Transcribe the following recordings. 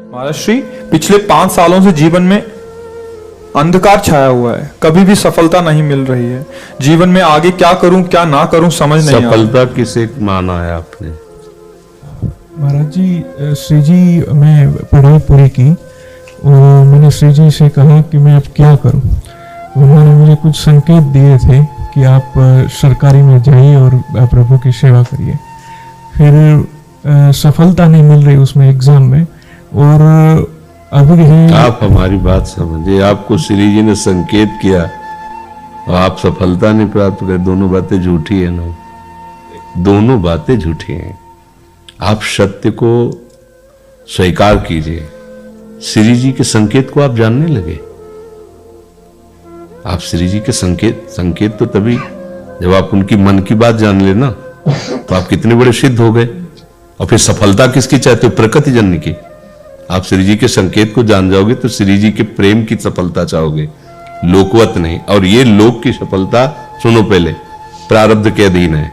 महाराज श्री, पिछले 5 सालों से जीवन में अंधकार छाया हुआ है, कभी भी सफलता नहीं मिल रही है। जीवन में आगे क्या करूं क्या ना करूं समझ नहीं आ रहा। सफलता किसे माना है आपने? महाराज जी, श्री जी मैं पढ़ाई पूरी की और मैंने श्री जी से कहा कि मैं अब क्या करूं। उन्होंने मुझे कुछ संकेत दिए थे कि आप सरकारी में जाइए और प्रभु की सेवा करिए। फिर सफलता नहीं मिल रही उसमें एग्जाम में, और अभी है। आप हमारी बात समझिए, आपको श्री जी ने संकेत किया और आप सफलता नहीं प्राप्त कर, दोनों बातें झूठी है ना, दोनों बातें झूठी हैं। आप सत्य को स्वीकार कीजिए। श्री जी के संकेत को आप जानने लगे। आप श्री जी के संकेत तो तभी जब आप उनकी मन की बात जान लेना, तो आप कितने बड़े सिद्ध हो गए। और फिर सफलता किसकी चाहते हो? प्रकृति जन्य की। आप श्री जी के संकेत को जान जाओगे तो श्री जी के प्रेम की सफलता चाहोगे, लोकवत नहीं। और ये लोक की सफलता, सुनो पहले, प्रारब्ध के अधीन है।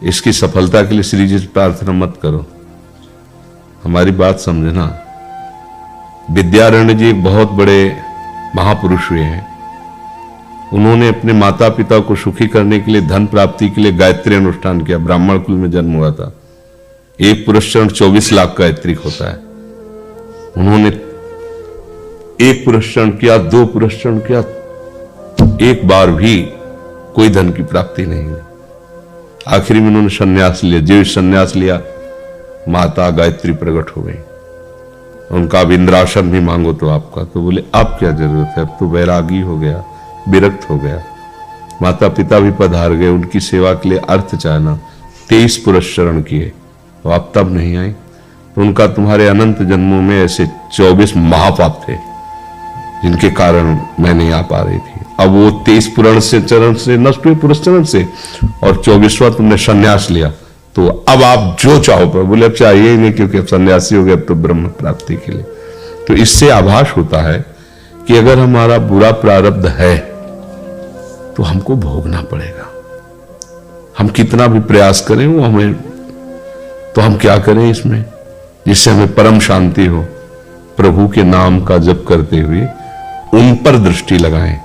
इसकी सफलता के लिए श्री जी से प्रार्थना मत करो। हमारी बात समझना। विद्यारण्य जी एक बहुत बड़े महापुरुष हुए हैं। उन्होंने अपने माता पिता को सुखी करने के लिए, धन प्राप्ति के लिए गायत्री अनुष्ठान किया। ब्राह्मण कुल में जन्म हुआ था। एक पुरस्चरण 24 लाख गायत्रिक होता है। उन्होंने एक पुरस्चरण किया, 2 पुरस्चरण किया, एक बार भी कोई धन की प्राप्ति नहीं हुई। आखिरी में उन्होंने संन्यास लिया। जीव संन्यास लिया, माता गायत्री प्रकट हो गई। उनका अब इंद्रासन भी मांगो तो आपका, तो बोले अब क्या जरूरत है, अब तो वैरागी हो गया, विरक्त हो गया। माता पिता भी पधार गए, उनकी सेवा के लिए अर्थ चाहना। 23 पुरस्चरण किए, तो आप तब नहीं आई। तो उनका तुम्हारे अनंत जन्मों में ऐसे 24 महापाप थे जिनके कारण मैं नहीं आ पा रही थी। अब वो 23 पुराण से चरण से नष्ट हुए, पुरस्चरण से, और 24वां तुमने संन्यास लिया। तो अब आप जो चाहो पर, बोले अब चाहिए ही नहीं, क्योंकि अब सन्यासी हो गए, अब तो ब्रह्म प्राप्ति के लिए। तो इससे आभास होता है कि अगर हमारा बुरा प्रारब्ध है तो हमको भोगना पड़ेगा। हम कितना भी प्रयास करें वो हमें, तो हम क्या करें इसमें जिससे हमें परम शांति हो? प्रभु के नाम का जप करते हुए उन पर दृष्टि लगाएं।